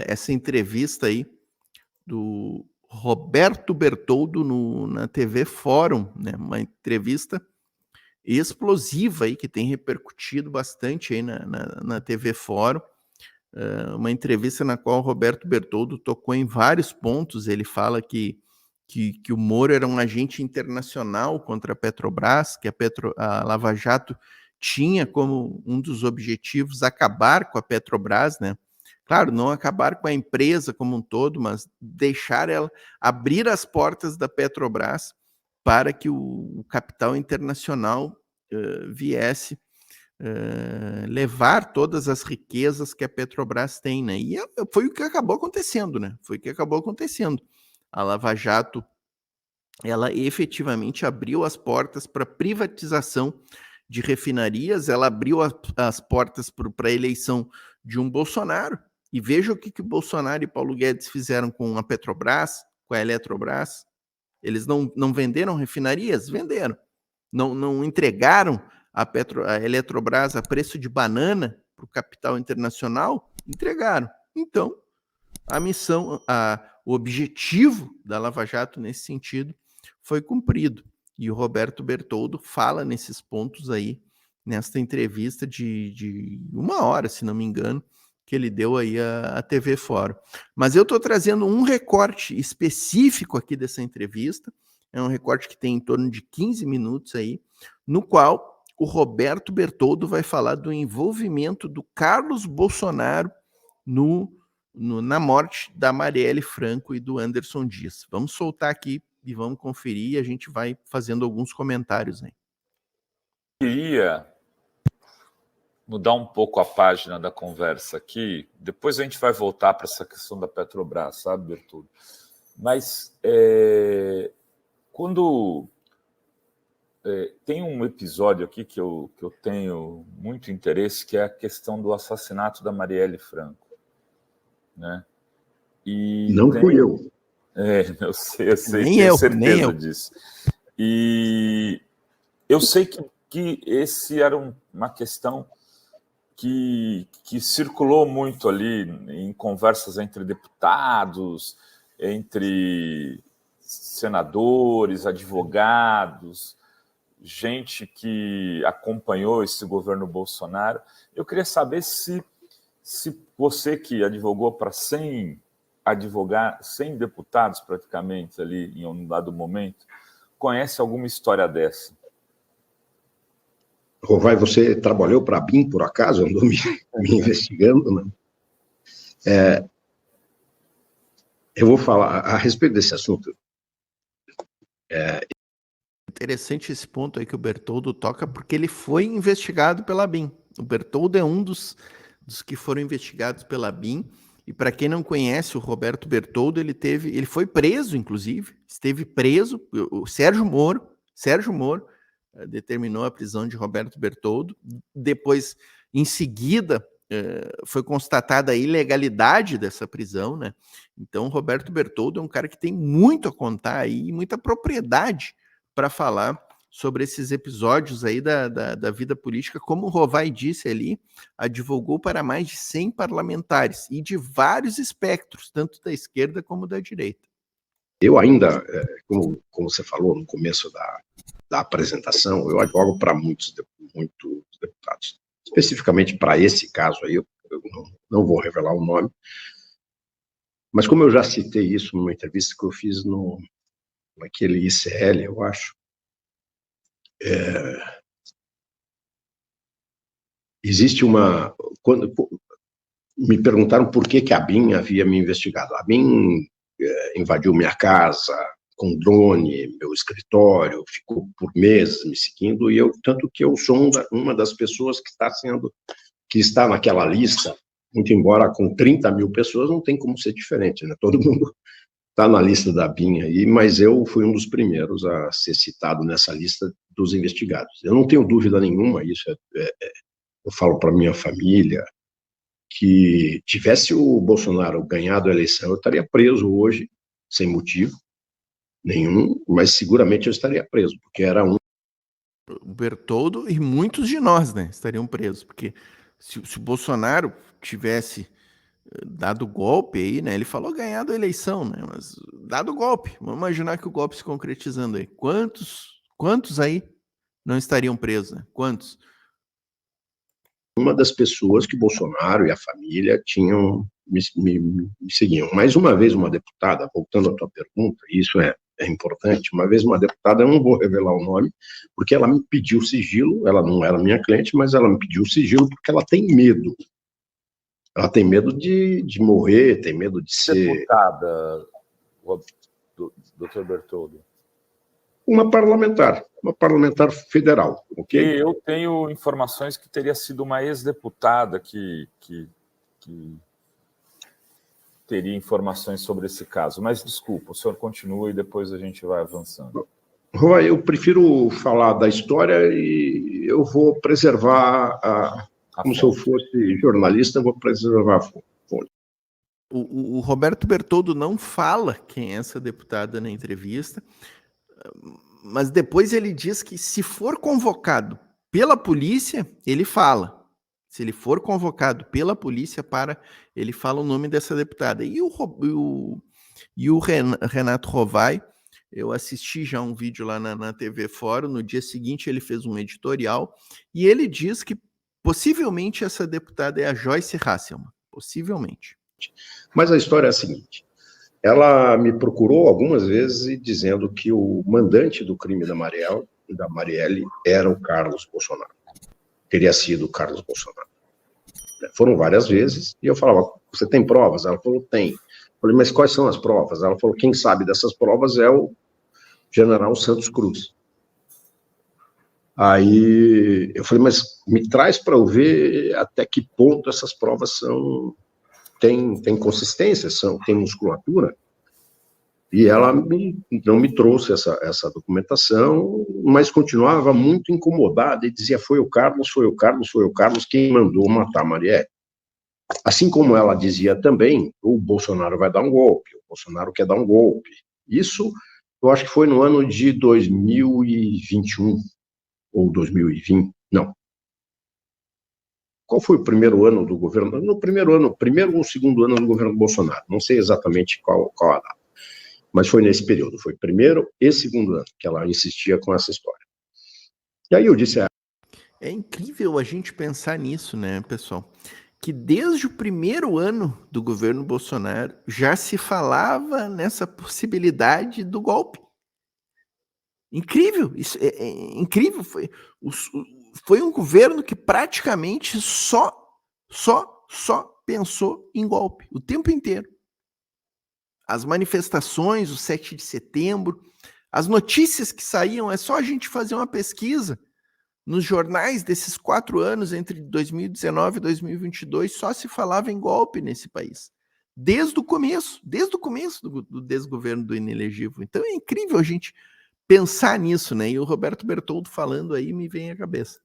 essa entrevista aí do Roberto Bertoldo na TV Fórum, né? Uma entrevista explosiva aí que tem repercutido bastante aí na TV Fórum. Uma entrevista na qual o Roberto Bertoldo tocou em vários pontos. Ele fala que o Moro era um agente internacional contra a Petrobras, que a Lava Jato tinha como um dos objetivos acabar com a Petrobras, né? Claro, não acabar com a empresa como um todo, mas deixar ela, abrir as portas da Petrobras para que o capital internacional viesse levar todas as riquezas que a Petrobras tem, né? E foi o que acabou acontecendo, né? Foi o que acabou acontecendo. A Lava Jato, ela efetivamente abriu as portas para privatização de refinarias, ela abriu as portas para a eleição de um Bolsonaro, e veja o que o Bolsonaro e Paulo Guedes fizeram com a Petrobras, com a Eletrobras. Eles não venderam refinarias? Venderam. Não entregaram a Eletrobras a preço de banana para o capital internacional? Entregaram. Então, a missão, o objetivo da Lava Jato nesse sentido foi cumprido. E o Roberto Bertoldo fala nesses pontos aí, nesta entrevista de 1 hora, se não me engano, que ele deu aí a TV Fórum. Mas eu estou trazendo um recorte específico aqui dessa entrevista, é um recorte que tem em torno de 15 minutos aí, no qual o Roberto Bertoldo vai falar do envolvimento do Carlos Bolsonaro na morte da Marielle Franco e do Anderson Dias. Vamos soltar aqui e vamos conferir, e a gente vai fazendo alguns comentários aí. Queria mudar um pouco a página da conversa aqui, depois a gente vai voltar para essa questão da Petrobras, sabe, Bertoldo? Mas quando tem um episódio aqui que eu tenho muito interesse, que é a questão do assassinato da Marielle Franco, né? E não fui eu. Eu sei, nem tenho eu, certeza nem eu. disso. E eu sei que esse era uma questão que circulou muito ali em conversas entre deputados, entre senadores, advogados, gente que acompanhou esse governo Bolsonaro. Eu queria saber se você, que advogou para 100 deputados praticamente ali em um dado momento, conhece alguma história dessa? Rovai, você trabalhou para a BIM, por acaso? Andou me investigando, né? Eu vou falar a respeito desse assunto. Interessante esse ponto aí que o Bertoldo toca, porque ele foi investigado pela BIM. O Bertoldo é um dos que foram investigados pela BIM. E para quem não conhece o Roberto Bertoldo, ele foi preso, inclusive, esteve preso. O Sérgio Moro determinou a prisão de Roberto Bertoldo. Depois, em seguida, foi constatada a ilegalidade dessa prisão, né? Então, Roberto Bertoldo é um cara que tem muito a contar aí, muita propriedade para falar sobre esses episódios aí da vida política. Como o Rovai disse ali, advogou para mais de 100 parlamentares e de vários espectros, tanto da esquerda como da direita. Eu ainda, como você falou no começo da apresentação, eu advogo para muitos deputados. Especificamente para esse caso aí, eu não vou revelar o nome, mas como eu já citei isso numa entrevista que eu fiz naquele ICL, eu acho, existe quando me perguntaram por que a BIM havia me investigado. A BIM invadiu minha casa com drone, meu escritório, ficou por meses me seguindo, e tanto que eu sou uma das pessoas que está naquela lista, muito embora com 30 mil pessoas, não tem como ser diferente, né? Todo mundo está na lista da BIM aí, mas eu fui um dos primeiros a ser citado nessa lista dos investigados. Eu não tenho dúvida nenhuma, isso eu falo para minha família, que tivesse o Bolsonaro ganhado a eleição, eu estaria preso hoje, sem motivo nenhum, mas seguramente eu estaria preso, porque era um... O Bertoldo e muitos de nós, né, estariam presos, porque se o Bolsonaro tivesse dado o golpe aí, né? Ele falou ganhado a eleição, né? Mas dado o golpe, vamos imaginar que o golpe se concretizando aí. Quantos aí não estariam presos, né? Quantos? Uma das pessoas que Bolsonaro e a família tinham me seguiam. Mais uma vez, uma deputada, voltando à tua pergunta, isso é importante, uma vez uma deputada, eu não vou revelar o nome, porque ela me pediu sigilo, ela não era minha cliente, mas ela me pediu sigilo porque ela tem medo. Ela tem medo de morrer, tem medo de ser... Deputada, doutor Bertoldo. Uma parlamentar federal, ok? E eu tenho informações que teria sido uma ex-deputada que teria informações sobre esse caso. Mas, desculpa, o senhor continua e depois a gente vai avançando. Roy, eu prefiro falar da história e eu vou preservar, como se eu fosse jornalista, eu vou preservar a fonte. O Roberto Bertoldo não fala quem é essa deputada na entrevista, mas depois ele diz que se for convocado pela polícia, ele fala. Se ele for convocado pela polícia ele fala o nome dessa deputada. E o Renato Rovai, eu assisti já um vídeo lá na TV Fórum, no dia seguinte ele fez um editorial, e ele diz que possivelmente essa deputada é a Joyce Hasselmann, possivelmente. Mas a história é a seguinte, ela me procurou algumas vezes dizendo que o mandante do crime da Marielle era o Carlos Bolsonaro. Teria sido o Carlos Bolsonaro. Foram várias vezes, e eu falava, você tem provas? Ela falou, tem. Eu falei, mas quais são as provas? Ela falou, quem sabe dessas provas é o general Santos Cruz. Aí eu falei, mas me traz para eu ver até que ponto essas provas têm consistência, têm musculatura. E ela não me trouxe essa documentação, mas continuava muito incomodada e dizia, foi o Carlos, quem mandou matar a Marielle. Assim como ela dizia também, o Bolsonaro vai dar um golpe, o Bolsonaro quer dar um golpe. Isso, eu acho que foi no ano de 2021, ou 2020, não. Qual foi o primeiro ano do governo? No primeiro ou segundo ano do governo Bolsonaro, não sei exatamente qual a data. Mas foi nesse período, foi primeiro e segundo ano que ela insistia com essa história. E aí eu disse a ela... É incrível a gente pensar nisso, né, pessoal? Que desde o primeiro ano do governo Bolsonaro já se falava nessa possibilidade do golpe. Incrível, isso é incrível. Foi um governo que praticamente só pensou em golpe o tempo inteiro. As manifestações, o 7 de setembro, as notícias que saíam, é só a gente fazer uma pesquisa nos jornais desses 4 anos, entre 2019 e 2022, só se falava em golpe nesse país. Desde o começo do desgoverno do inelegível. Então é incrível a gente pensar nisso, né? E o Roberto Bertoldo falando aí me vem à cabeça.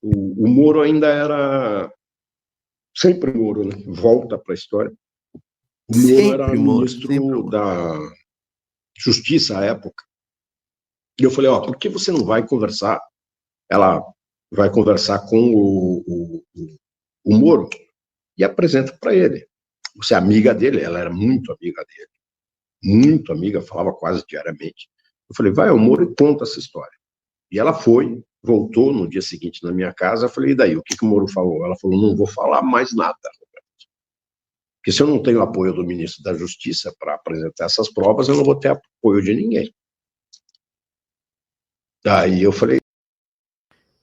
O Moro ainda era... Sempre Moro, né? Volta para a história. O Moro era ministro da Justiça à época. E eu falei, por que você não vai conversar? Ela vai conversar com o Moro e apresenta para ele. Você é amiga dele? Ela era muito amiga dele. Muito amiga, falava quase diariamente. Eu falei, vai ao Moro e conta essa história. E ela foi, voltou no dia seguinte na minha casa. Eu falei, e daí? O que o Moro falou? Ela falou, não vou falar mais nada. Porque se eu não tenho apoio do ministro da Justiça para apresentar essas provas, eu não vou ter apoio de ninguém. Daí eu falei...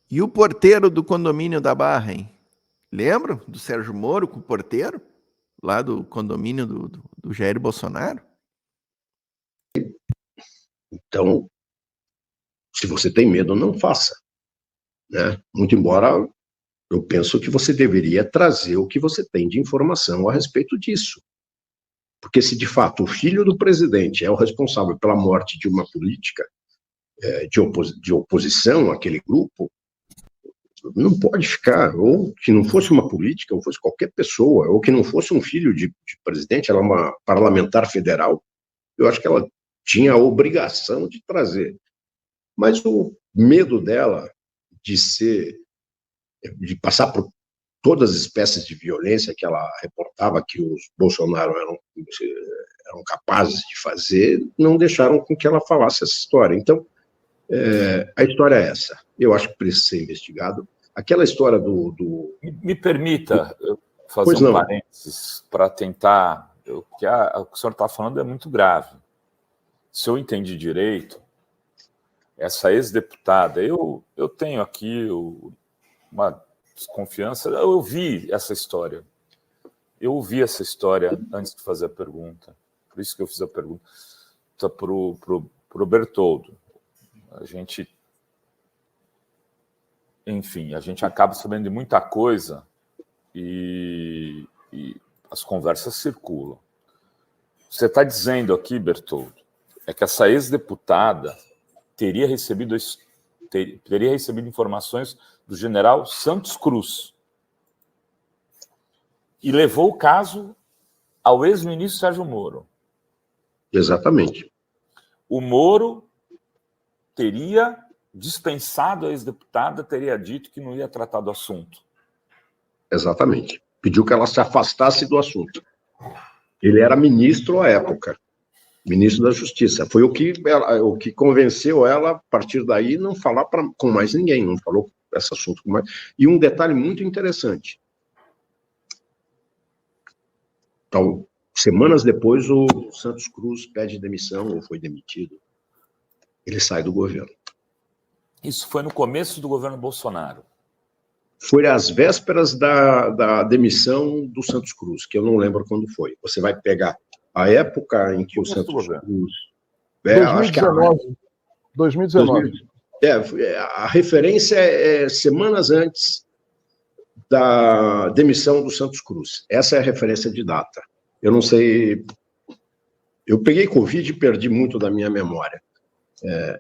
E o porteiro do condomínio da Barra, hein? Lembram do Sérgio Moro com o porteiro? Lá do condomínio do Jair Bolsonaro? Então, se você tem medo, não faça. Né? Muito embora... eu penso que você deveria trazer o que você tem de informação a respeito disso. Porque se, de fato, o filho do presidente é o responsável pela morte de uma política de oposição àquele grupo, não pode ficar. Ou que não fosse uma política, ou fosse qualquer pessoa, ou que não fosse um filho de presidente, ela é uma parlamentar federal, eu acho que ela tinha a obrigação de trazer. Mas o medo dela de passar por todas as espécies de violência que ela reportava que os Bolsonaro eram capazes de fazer, não deixaram com que ela falasse essa história. Então, a história é essa. Eu acho que precisa ser investigado. Aquela história Me permita fazer Pois um não. parênteses para tentar... O que o senhor está falando é muito grave. Se eu entendi direito, essa ex-deputada, eu tenho aqui uma desconfiança, eu ouvi essa história. Eu ouvi essa história antes de fazer a pergunta. Por isso que eu fiz a pergunta para o Bertoldo. Enfim, a gente acaba sabendo de muita coisa e as conversas circulam. Você está dizendo aqui, Bertoldo, é que essa ex-deputada teria recebido informações do general Santos Cruz e levou o caso ao ex-ministro Sérgio Moro. Exatamente. O Moro teria dispensado a ex-deputada, teria dito que não ia tratar do assunto. Exatamente. Pediu que ela se afastasse do assunto. Ele era ministro à época, ministro da Justiça. Foi o que convenceu ela, a partir daí, não falar com mais ninguém, não falou esse assunto com mais. E um detalhe muito interessante. Então, semanas depois, o Santos Cruz pede demissão, ou foi demitido. Ele sai do governo. Isso foi no começo do governo Bolsonaro. Foi às vésperas da demissão do Santos Cruz, que eu não lembro quando foi. Você vai pegar a época em que o Santos Cruz... 2019. A referência é semanas antes da demissão do Santos Cruz. Essa é a referência de data. Eu não sei... Eu peguei Covid e perdi muito da minha memória,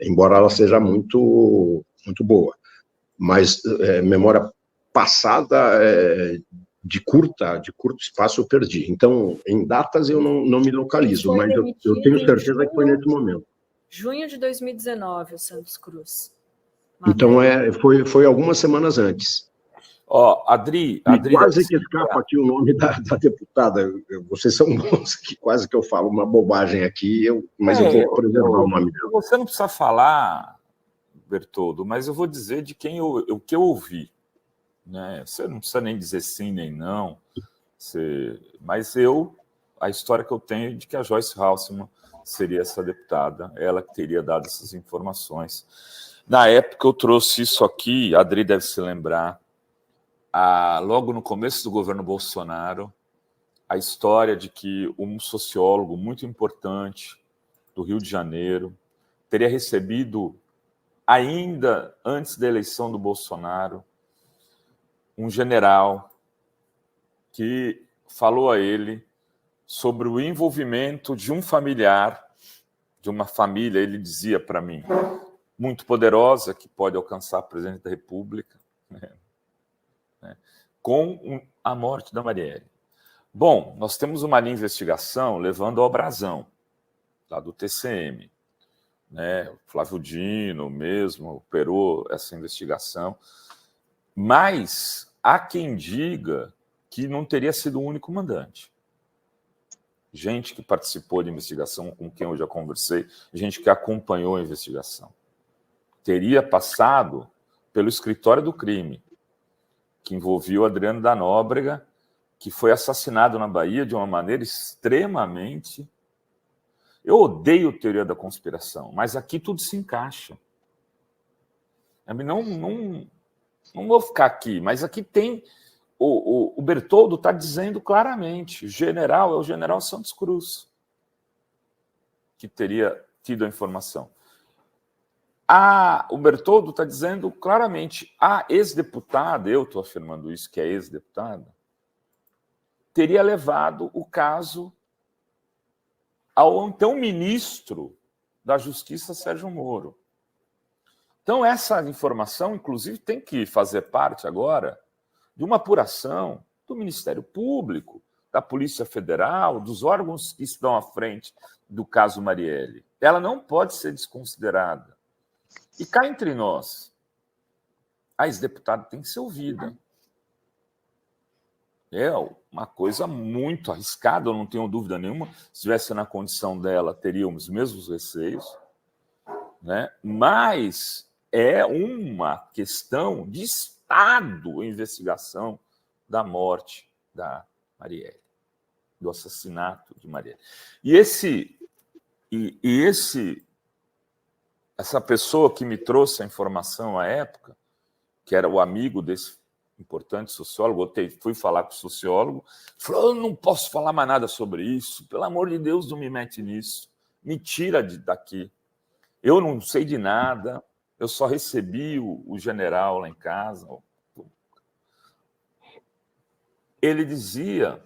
embora ela seja muito, muito boa. Mas memória passada de curto espaço eu perdi. Então, em datas eu não me localizo, mas eu tenho certeza que foi nesse momento. Junho de 2019, o Santos Cruz. Então, foi algumas semanas antes. Adri quase que escapa aqui o nome da deputada. Vocês são bons que quase que eu falo uma bobagem aqui, mas eu vou preservar o nome dela. Você não precisa falar, Bertoldo, mas eu vou dizer de o que eu ouvi. Né? Você não precisa nem dizer sim nem não, mas a história que eu tenho é de que a Joyce Halsemann seria essa deputada, ela que teria dado essas informações. Na época eu trouxe isso aqui, a Adri deve se lembrar, logo no começo do governo Bolsonaro, a história de que um sociólogo muito importante do Rio de Janeiro teria recebido, ainda antes da eleição do Bolsonaro, um general que falou a ele sobre o envolvimento de um familiar, de uma família, ele dizia para mim, muito poderosa, que pode alcançar o presidente da República, com a morte da Marielle. Bom, nós temos uma linha de investigação levando ao brasão, lá do TCM. O Flávio Dino mesmo operou essa investigação, mas há quem diga que não teria sido o único mandante. Gente que participou de investigação, com quem eu já conversei, gente que acompanhou a investigação. Teria passado pelo escritório do crime, que envolvia o Adriano da Nóbrega, que foi assassinado na Bahia de uma maneira extremamente... Eu odeio teoria da conspiração, mas aqui tudo se encaixa. Não vou ficar aqui, mas aqui tem... O Bertoldo está dizendo claramente, o general é o general Santos Cruz, que teria tido a informação. O Bertoldo está dizendo claramente, a ex-deputada, eu estou afirmando isso, que é ex-deputada, teria levado o caso ao então ministro da Justiça, Sérgio Moro. Então, essa informação, inclusive, tem que fazer parte agora de uma apuração do Ministério Público, da Polícia Federal, dos órgãos que estão à frente do caso Marielle. Ela não pode ser desconsiderada. E cá entre nós, a ex-deputada tem que ser ouvida. É uma coisa muito arriscada, eu não tenho dúvida nenhuma. Se estivesse na condição dela, teríamos os mesmos receios, né? Mas é uma questão de Estado a investigação da morte da Marielle, do assassinato de Marielle. Essa pessoa que me trouxe a informação à época, que era o amigo desse importante sociólogo, fui falar com o sociólogo, falou: eu não posso falar mais nada sobre isso, pelo amor de Deus, não me mete nisso, me tira daqui. Eu não sei de nada, eu só recebi o general lá em casa. Ele dizia,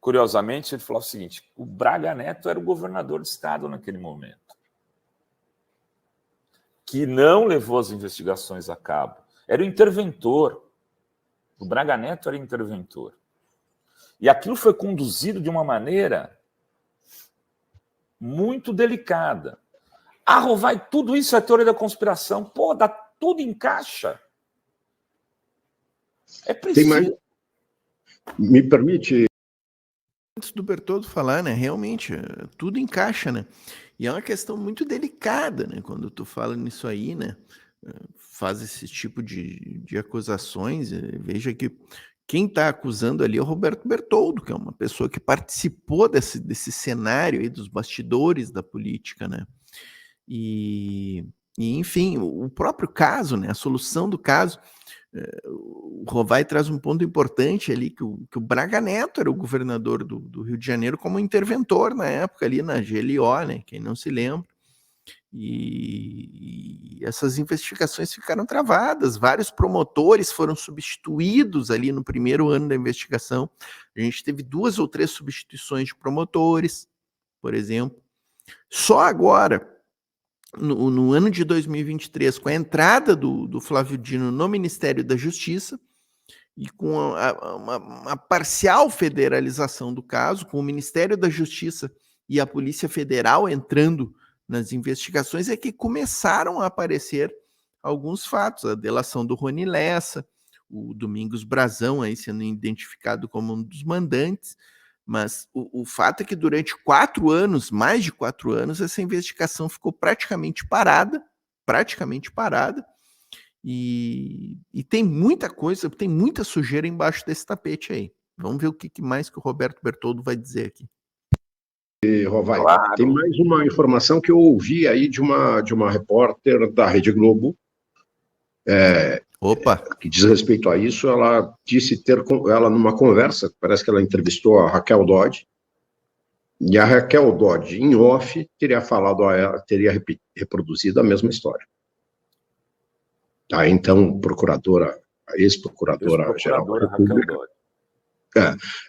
curiosamente, ele falou o seguinte: o Braga Neto era o governador do estado naquele momento, que não levou as investigações a cabo. Era o interventor. O Braga Neto era interventor. E aquilo foi conduzido de uma maneira muito delicada. Vai, tudo isso é teoria da conspiração. Pô, tudo encaixa. É preciso. Me permite... Antes do Bertoldo falar, né? Realmente, tudo encaixa, né? E é uma questão muito delicada, né? Quando tu fala nisso aí, né? Faz esse tipo de acusações. Veja que quem está acusando ali é o Roberto Bertoldo, que é uma pessoa que participou desse cenário aí dos bastidores da política, né? E enfim, o próprio caso, né? A solução do caso. O Rovai traz um ponto importante ali, que o Braga Neto era o governador do Rio de Janeiro como interventor na época ali na GLO, né? Quem não se lembra. E essas investigações ficaram travadas, vários promotores foram substituídos ali no primeiro ano da investigação. A gente teve 2 ou 3 substituições de promotores, por exemplo. Só agora, no ano de 2023, com a entrada do Flávio Dino no Ministério da Justiça e com uma parcial federalização do caso, com o Ministério da Justiça e a Polícia Federal entrando nas investigações, é que começaram a aparecer alguns fatos, a delação do Rony Lessa, o Domingos Brazão aí sendo identificado como um dos mandantes, mas o fato é que durante 4 anos, mais de 4 anos, essa investigação ficou praticamente parada, e tem muita coisa, tem muita sujeira embaixo desse tapete aí. Vamos ver o que mais que o Roberto Bertoldo vai dizer aqui. Rovai, Claro. Tem mais uma informação que eu ouvi aí de uma repórter da Rede Globo, que diz respeito a isso. Ela disse ela numa conversa, parece que ela entrevistou a Raquel Dodge, e a Raquel Dodge, em off, teria falado a ela, teria reproduzido a mesma história. A então a ex-procuradora geral da República.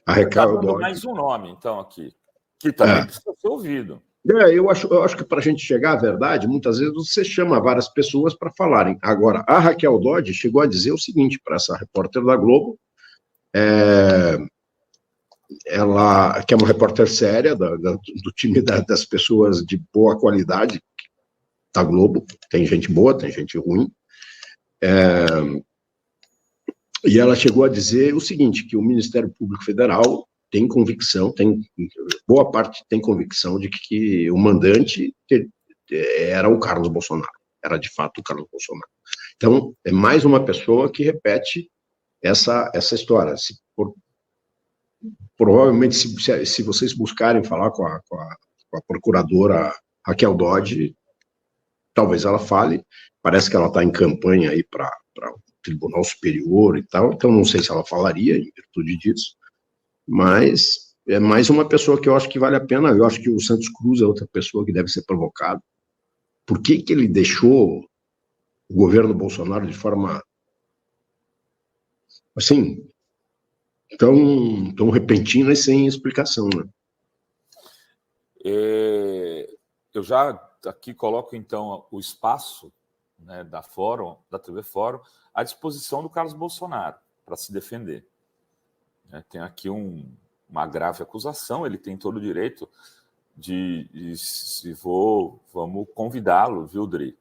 A Raquel Dodge. Mais um nome, então, aqui, que também precisa ser ouvido. Eu acho que para a gente chegar à verdade, muitas vezes você chama várias pessoas para falarem. Agora, a Raquel Dodge chegou a dizer o seguinte para essa repórter da Globo, ela, que é uma repórter séria, do time das pessoas de boa qualidade da Globo, tem gente boa, tem gente ruim, e ela chegou a dizer o seguinte, que o Ministério Público Federal tem convicção, boa parte tem convicção de que o mandante era o Carlos Bolsonaro, era de fato o Carlos Bolsonaro. Então, é mais uma pessoa que repete essa história. Provavelmente, se vocês buscarem falar com a procuradora Raquel Dodge, talvez ela fale. Parece que ela está em campanha aí para o Tribunal Superior e tal, então não sei se ela falaria em virtude disso, mas é mais uma pessoa que eu acho que vale a pena. Eu acho que o Santos Cruz é outra pessoa que deve ser provocado. Por que ele deixou o governo Bolsonaro de forma assim, tão repentina e sem explicação, né? Eu já aqui coloco, então, o espaço, né, da TV Fórum, à disposição do Carlos Bolsonaro para se defender. Tem aqui uma grave acusação, ele tem todo o direito vamos convidá-lo, viu, Dri?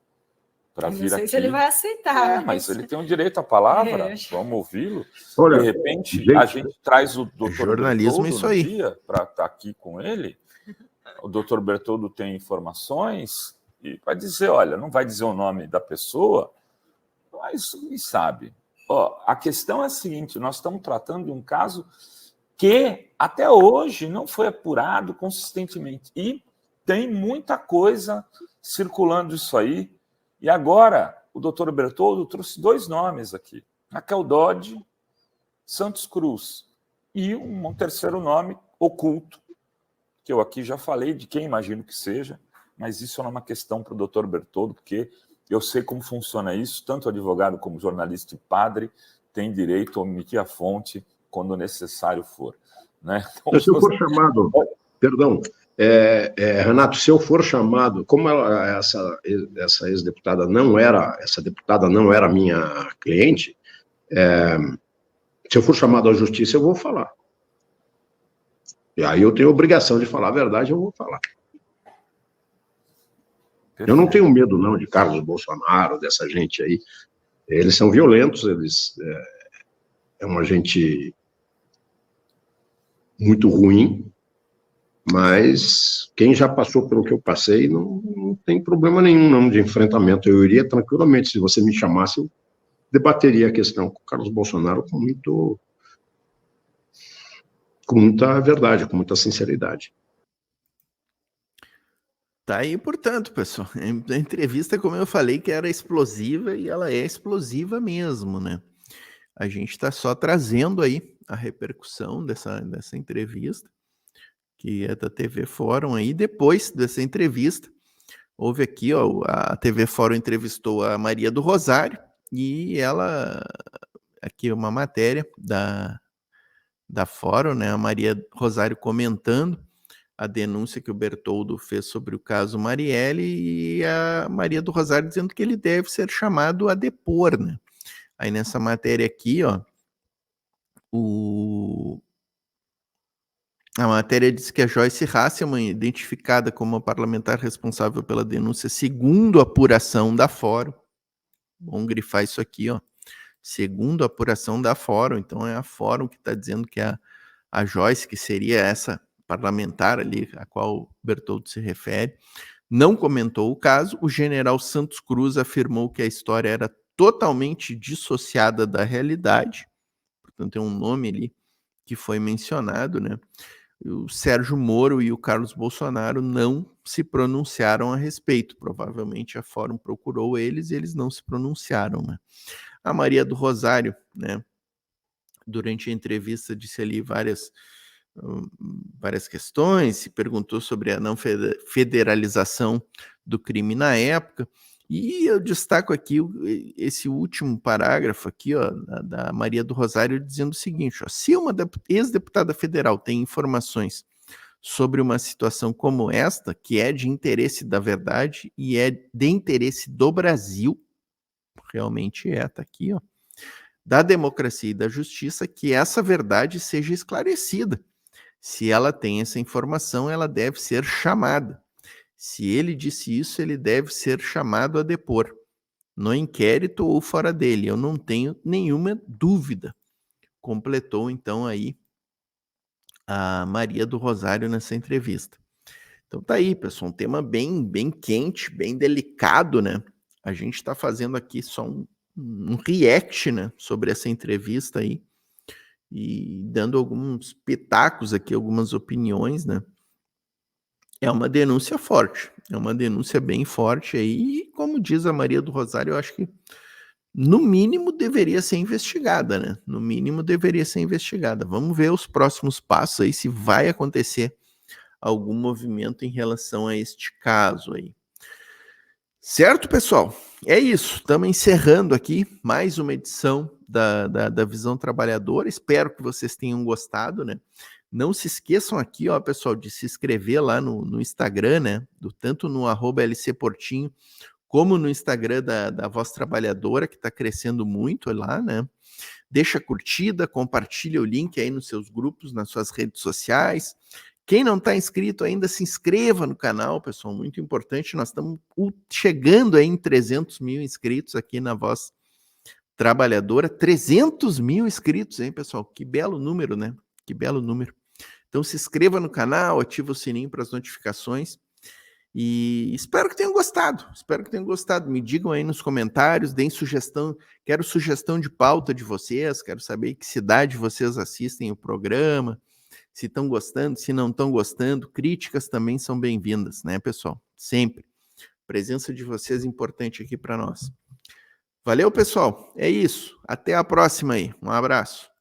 para Eu vir não sei aqui. se ele vai aceitar. Mas ele tem o direito à palavra, É. vamos ouvi-lo. Olha, De repente, gente, a gente traz o doutor jornalismo, Bertoldo isso no aí. dia para estar aqui com ele. O doutor Bertoldo tem informações e vai dizer, olha, não vai dizer o nome da pessoa, mas quem sabe. A questão é a seguinte, nós estamos tratando de um caso que até hoje não foi apurado consistentemente. E tem muita coisa circulando isso aí. E agora, o doutor Bertoldo trouxe 2 nomes aqui. Raquel Dodge, Santos Cruz. E um terceiro nome oculto, que eu aqui já falei de quem imagino que seja, mas isso é uma questão para o doutor Bertoldo, porque eu sei como funciona isso, tanto advogado como jornalista e padre tem direito a omitir a fonte quando necessário for. Né? Então, se eu for chamado, perdão, Renato, se eu for chamado, como essa ex-deputada não era, essa deputada não era minha cliente, se eu for chamado à justiça, eu vou falar. E aí eu tenho a obrigação de falar a verdade, eu vou falar. Perfeito. Eu não tenho medo, não, de Carlos Bolsonaro, dessa gente aí. Eles são violentos, eles... É uma gente muito ruim, mas quem já passou pelo que eu passei não tem problema nenhum não, de enfrentamento. Eu iria tranquilamente, se você me chamasse, eu debateria a questão com o Carlos Bolsonaro com muita verdade, com muita sinceridade. Tá aí, portanto, pessoal, a entrevista, como eu falei, que era explosiva, e ela é explosiva mesmo, né? A gente está só trazendo aí a repercussão dessa entrevista, que é da TV Fórum aí. Depois dessa entrevista, houve aqui, ó, a TV Fórum entrevistou a Maria do Rosário, e ela, aqui uma matéria da Fórum, né? A Maria Rosário comentando a denúncia que o Bertoldo fez sobre o caso Marielle, e a Maria do Rosário dizendo que ele deve ser chamado a depor, né? Aí nessa matéria aqui, ó, a matéria diz que a Joyce Hasselmann, identificada como a parlamentar responsável pela denúncia segundo a apuração da Fórum, vamos grifar isso aqui, ó, segundo a apuração da Fórum, então é a Fórum que está dizendo que a Joyce, que seria essa parlamentar ali a qual o Bertoldo se refere, não comentou o caso. O general Santos Cruz afirmou que a história era totalmente dissociada da realidade, portanto é um nome ali que foi mencionado, né? O Sérgio Moro e o Carlos Bolsonaro não se pronunciaram a respeito, provavelmente a Fórum procurou eles e eles não se pronunciaram, né? A Maria do Rosário, né, durante a entrevista disse ali várias questões, se perguntou sobre a não federalização do crime na época, e eu destaco aqui esse último parágrafo aqui, ó, da Maria do Rosário, dizendo o seguinte, ó, se uma ex-deputada federal tem informações sobre uma situação como esta, que é de interesse da verdade e é de interesse do Brasil, realmente tá aqui, ó, da democracia e da justiça, que essa verdade seja esclarecida. Se ela tem essa informação, ela deve ser chamada. Se ele disse isso, ele deve ser chamado a depor, no inquérito ou fora dele. Eu não tenho nenhuma dúvida. Completou, então, aí a Maria do Rosário nessa entrevista. Então tá aí, pessoal, um tema bem quente, bem delicado, né? A gente está fazendo aqui só um react, né, sobre essa entrevista aí, e dando alguns pitacos aqui, algumas opiniões, né? É uma denúncia forte, é uma denúncia bem forte aí, e como diz a Maria do Rosário, eu acho que no mínimo deveria ser investigada, né? No mínimo deveria ser investigada. Vamos ver os próximos passos aí, se vai acontecer algum movimento em relação a este caso aí. Certo, pessoal? É isso, estamos encerrando aqui mais uma edição da Visão Trabalhadora. Espero que vocês tenham gostado, né? Não se esqueçam aqui, ó, pessoal, de se inscrever lá no Instagram, né? Tanto no @LCPortinho, como no Instagram da Voz Trabalhadora, que está crescendo muito lá, né? Deixa a curtida, compartilha o link aí nos seus grupos, nas suas redes sociais. Quem não está inscrito ainda, se inscreva no canal, pessoal, muito importante. Nós estamos chegando aí em 300 mil inscritos aqui na Voz Trabalhadora. 300 mil inscritos, hein, pessoal? Que belo número, né? Que belo número. Então se inscreva no canal, ativa o sininho para as notificações. E espero que tenham gostado. Espero que tenham gostado. Me digam aí nos comentários, deem sugestão. Quero sugestão de pauta de vocês. Quero saber que cidade vocês assistem o programa. Se estão gostando, se não estão gostando. Críticas também são bem-vindas, né, pessoal? Sempre. A presença de vocês é importante aqui para nós. Valeu, pessoal. É isso. Até a próxima aí. Um abraço.